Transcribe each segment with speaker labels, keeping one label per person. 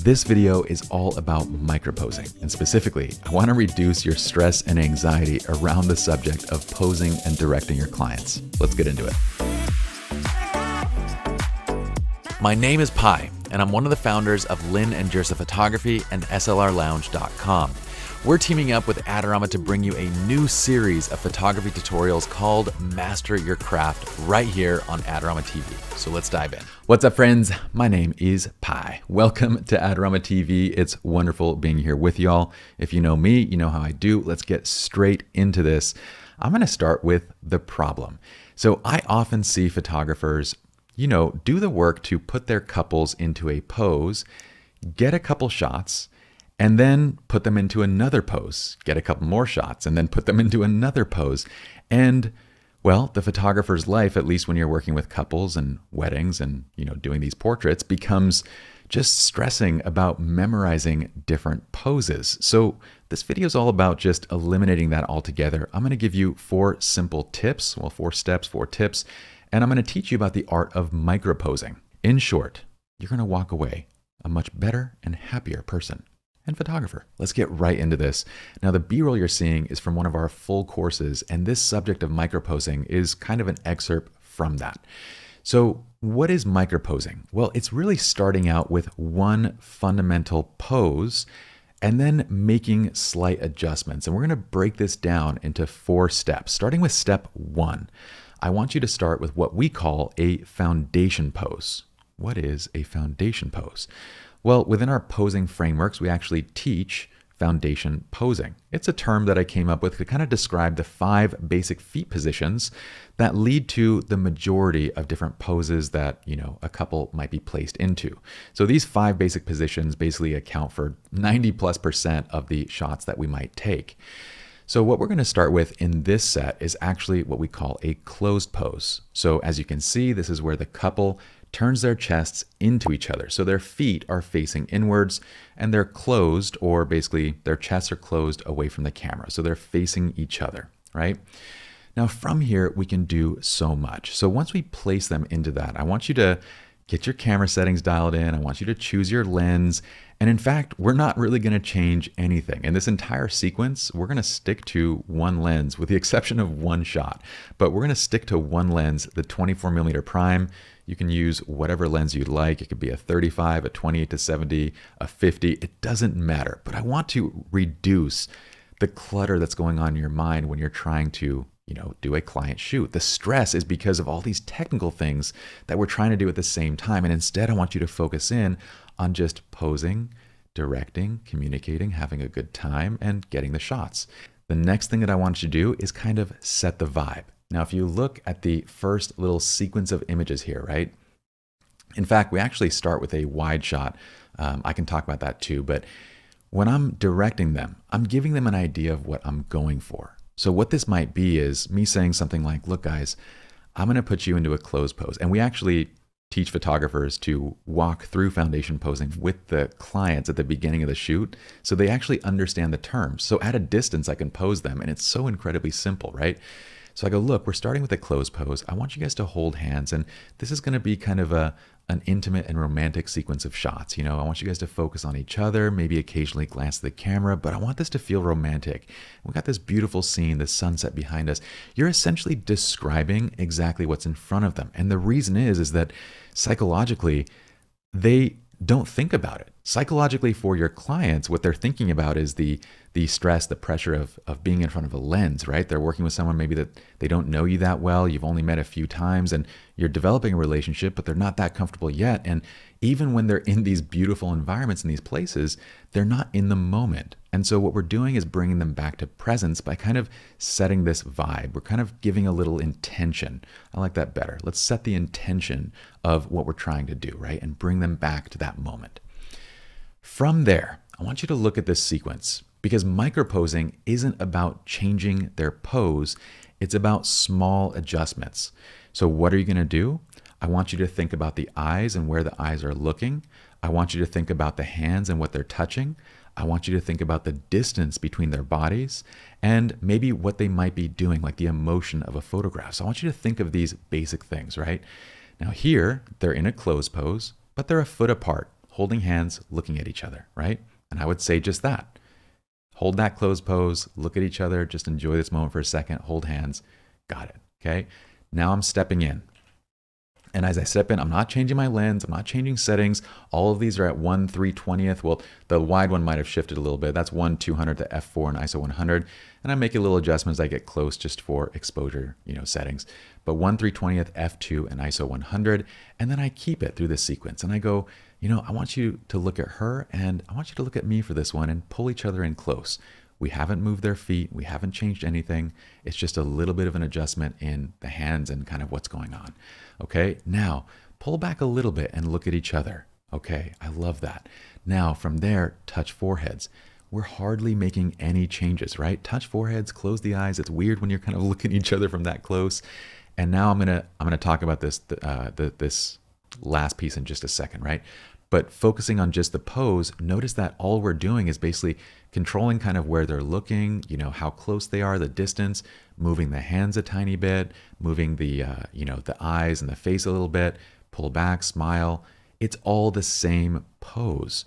Speaker 1: This video is all about microposing, and specifically, I want to reduce your stress and anxiety around the subject of posing and directing your clients. Let's get into it. My name is Pi, and I'm one of the founders of Lynn and Jersa Photography and SLRLounge.com. We're teaming up with Adorama to bring you a new series of photography tutorials called Master Your Craft right here on Adorama TV. So let's dive in. What's up, friends? My name is Pi. Welcome to Adorama TV. It's wonderful being here with y'all. If you know me, you know how I do. Let's get straight into this. I'm going to start with the problem. So I often see photographers, do the work to put their couples into a pose, get a couple shots, and then put them into another pose, get a couple more shots, and then put them into another pose. And, well, the photographer's life, at least when you're working with couples and weddings and, doing these portraits, becomes just stressing about memorizing different poses. So this video is all about just eliminating that altogether. I'm going to give you 4 simple tips, 4 steps, 4 tips, and I'm going to teach you about the art of microposing. In short, you're going to walk away a much better and happier person and photographer. Let's get right into this. Now, the B-roll you're seeing is from one of our full courses, and this subject of microposing is kind of an excerpt from that. So what is microposing? Well, it's really starting out with one fundamental pose and then making slight adjustments. And we're going to break this down into 4 steps. Starting with step 1, I want you to start with what we call a foundation pose. What is a foundation pose? Well, within our posing frameworks, we actually teach foundation posing. It's a term that I came up with to kind of describe the 5 basic feet positions that lead to the majority of different poses that, a couple might be placed into. So these 5 basic positions basically account for 90+% of the shots that we might take. So what we're going to start with in this set is actually what we call a closed pose. So as you can see, this is where the couple turns their chests into each other. So their feet are facing inwards and they're closed, or basically their chests are closed away from the camera. So they're facing each other, right? Now from here, we can do so much. So once we place them into that, I want you to get your camera settings dialed in. I want you to choose your lens. And in fact, we're not really going to change anything. In this entire sequence, we're going to stick to one lens with the exception of one shot. But we're going to stick to one lens, the 24mm prime. You can use whatever lens you'd like. It could be a 35, a 28-70, a 50. It doesn't matter. But I want to reduce the clutter that's going on in your mind when you're trying to do a client shoot. The stress is because of all these technical things that we're trying to do at the same time. And instead, I want you to focus in on just posing, directing, communicating, having a good time, and getting the shots. The next thing that I want you to do is kind of set the vibe. Now, if you look at the first little sequence of images here, right? In fact, we actually start with a wide shot. I can talk about that too, but when I'm directing them, I'm giving them an idea of what I'm going for. So what this might be is me saying something like, look guys, I'm going to put you into a closed pose. And we actually teach photographers to walk through foundation posing with the clients at the beginning of the shoot, so they actually understand the terms. So at a distance, I can pose them, and it's so incredibly simple, right? So I go, look, we're starting with a closed pose. I want you guys to hold hands, and this is going to be kind of an intimate and romantic sequence of shots. I want you guys to focus on each other, maybe occasionally glance at the camera, but I want this to feel romantic. We got this beautiful scene, the sunset behind us. You're essentially describing exactly what's in front of them. And the reason is that psychologically, they don't think about it. Psychologically, for your clients, what they're thinking about is the stress, the pressure of being in front of a lens, right? They're working with someone maybe that they don't know you that well. You've only met a few times and you're developing a relationship, but they're not that comfortable yet. And even when they're in these beautiful environments in these places, they're not in the moment. And so what we're doing is bringing them back to presence by kind of setting this vibe. We're kind of giving a little intention. I like that better. Let's set the intention of what we're trying to do, right? And bring them back to that moment. From there, I want you to look at this sequence, because microposing isn't about changing their pose. It's about small adjustments. So what are you going to do? I want you to think about the eyes and where the eyes are looking. I want you to think about the hands and what they're touching. I want you to think about the distance between their bodies and maybe what they might be doing, like the emotion of a photograph. So I want you to think of these basic things, right? Now here, they're in a closed pose, but they're a foot apart, holding hands, looking at each other, right? And I would say just that. Hold that closed pose, look at each other, just enjoy this moment for a second, hold hands. Got it, okay? Now I'm stepping in. And as I step in, I'm not changing my lens, I'm not changing settings. All of these are at 1/320th. Well, the wide one might have shifted a little bit. That's 1/200 to f4 and ISO 100. And I make a little adjustments as I get close just for exposure, settings. But 1/320th, f2 and ISO 100. And then I keep it through this sequence. And I go, I want you to look at her and I want you to look at me for this one and pull each other in close. We haven't moved their feet. We haven't changed anything. It's just a little bit of an adjustment in the hands and kind of what's going on. Okay, now pull back a little bit and look at each other. Okay, I love that. Now from there, touch foreheads. We're hardly making any changes, right? Touch foreheads, close the eyes. It's weird when you're kind of looking at each other from that close. And now I'm gonna talk about this this last piece in just a second, right? But focusing on just the pose, notice that all we're doing is basically controlling kind of where they're looking, how close they are, the distance, moving the hands a tiny bit, moving the, the eyes and the face a little bit, pull back, smile. It's all the same pose.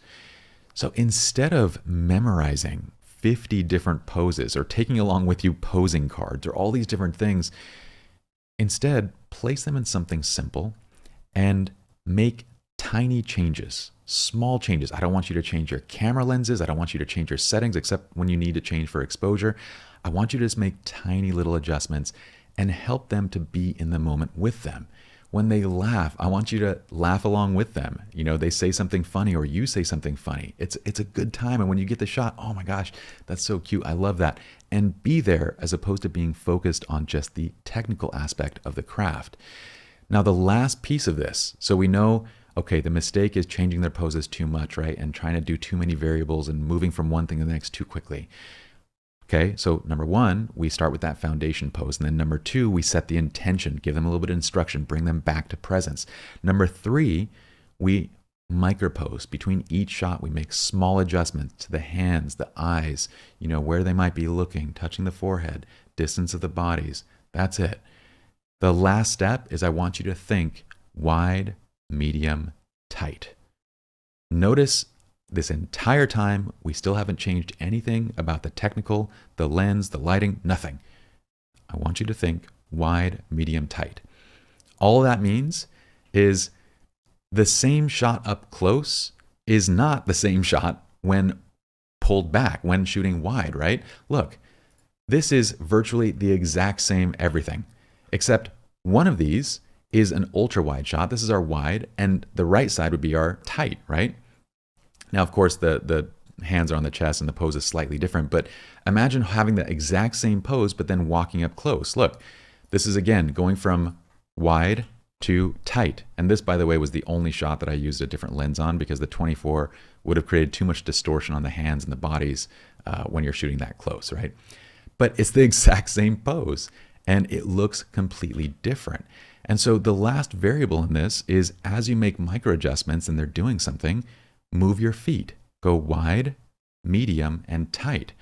Speaker 1: So instead of memorizing 50 different poses or taking along with you posing cards or all these different things, instead place them in something simple and make tiny changes, small changes. I don't want you to change your camera lenses. I don't want you to change your settings except when you need to change for exposure. I want you to just make tiny little adjustments and help them to be in the moment with them. When they laugh, I want you to laugh along with them. They say something funny or you say something funny. It's a good time. And when you get the shot, oh my gosh, that's so cute. I love that. And be there as opposed to being focused on just the technical aspect of the craft. Now, the last piece of this, so we know, okay, the mistake is changing their poses too much, right? And trying to do too many variables and moving from one thing to the next too quickly. Okay, so number one, we start with that foundation pose. And then number two, we set the intention, give them a little bit of instruction, bring them back to presence. Number three, we micropose. Between each shot, we make small adjustments to the hands, the eyes, where they might be looking, touching the forehead, distance of the bodies. That's it. The last step is I want you to think wide, medium, tight. Notice this entire time, we still haven't changed anything about the technical, the lens, the lighting, nothing. I want you to think wide, medium, tight. All that means is the same shot up close is not the same shot when pulled back, when shooting wide, right? Look, this is virtually the exact same everything, except one of these is an ultra wide shot. This is our wide, and the right side would be our tight, right? Now, of course, the hands are on the chest and the pose is slightly different, but imagine having the exact same pose, but then walking up close. Look, this is again going from wide to tight. And this, by the way, was the only shot that I used a different lens on because the 24 would have created too much distortion on the hands and the bodies when you're shooting that close, right? But it's the exact same pose and it looks completely different. And so the last variable in this is as you make micro adjustments and they're doing something, move your feet, go wide, medium, and tight.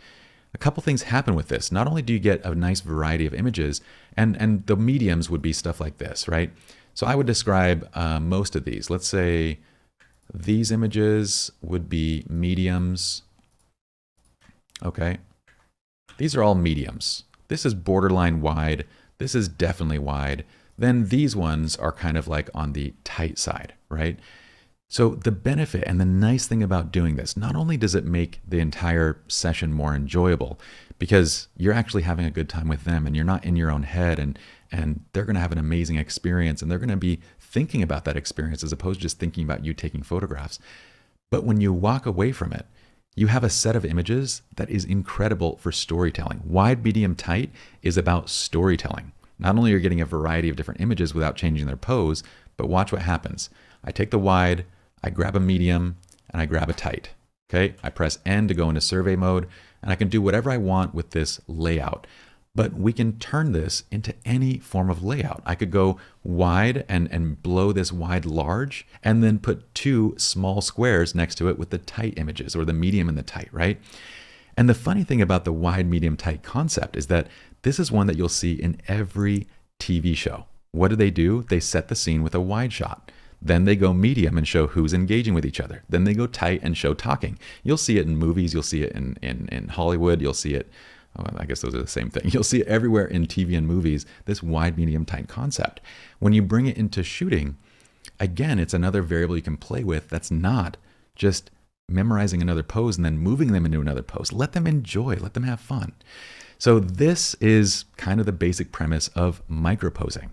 Speaker 1: A couple things happen with this. Not only do you get a nice variety of images, and the mediums would be stuff like this, right? So I would describe most of these. Let's say these images would be mediums. Okay. These are all mediums. This is borderline wide. This is definitely wide. Then these ones are kind of like on the tight side, right? So the benefit and the nice thing about doing this, not only does it make the entire session more enjoyable because you're actually having a good time with them and you're not in your own head and they're going to have an amazing experience and they're going to be thinking about that experience as opposed to just thinking about you taking photographs. But when you walk away from it, you have a set of images that is incredible for storytelling. Wide, medium, tight is about storytelling. Not only are you getting a variety of different images without changing their pose, but watch what happens. I take the wide, I grab a medium, and I grab a tight. Okay, I press N to go into survey mode, and I can do whatever I want with this layout. But we can turn this into any form of layout. I could go wide and blow this wide large, and then put two small squares next to it with the tight images, or the medium and the tight, right? And the funny thing about the wide, medium, tight concept is that this is one that you'll see in every TV show. What do? They set the scene with a wide shot. Then they go medium and show who's engaging with each other. Then they go tight and show talking. You'll see it in movies. You'll see it in Hollywood. You'll see it, I guess those are the same thing. You'll see it everywhere in TV and movies, this wide, medium, tight concept. When you bring it into shooting, again, it's another variable you can play with that's not just memorizing another pose and then moving them into another pose. Let them enjoy, let them have fun. So this is kind of the basic premise of microposing.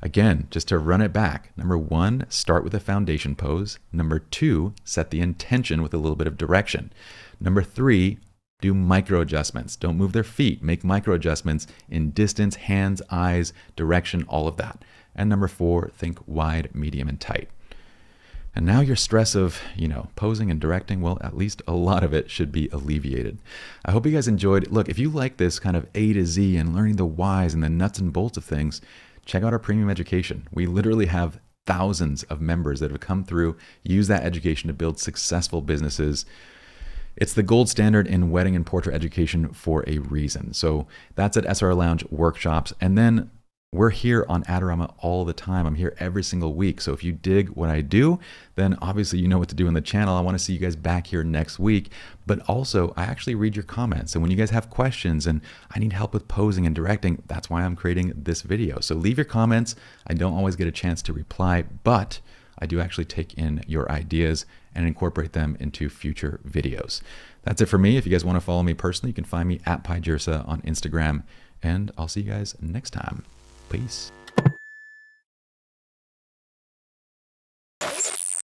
Speaker 1: Again, just to run it back. Number 1, start with a foundation pose. Number 2, set the intention with a little bit of direction. Number 3, do micro adjustments. Don't move their feet. Make micro adjustments in distance, hands, eyes, direction, all of that. And number 4, think wide, medium, and tight. And now your stress of, posing and directing, well, at least a lot of it should be alleviated. I hope you guys enjoyed. Look, if you like this kind of A to Z and learning the whys and the nuts and bolts of things, check out our premium education. We literally have thousands of members that have come through, use that education to build successful businesses. It's the gold standard in wedding and portrait education for a reason. So that's at SLR Lounge workshops. And then we're here on Adorama all the time. I'm here every single week. So if you dig what I do, then obviously you know what to do on the channel. I want to see you guys back here next week. But also, I actually read your comments. And when you guys have questions and I need help with posing and directing, that's why I'm creating this video. So leave your comments. I don't always get a chance to reply, but I do actually take in your ideas and incorporate them into future videos. That's it for me. If you guys want to follow me personally, you can find me at PieJirsa on Instagram. And I'll see you guys next time. Peace.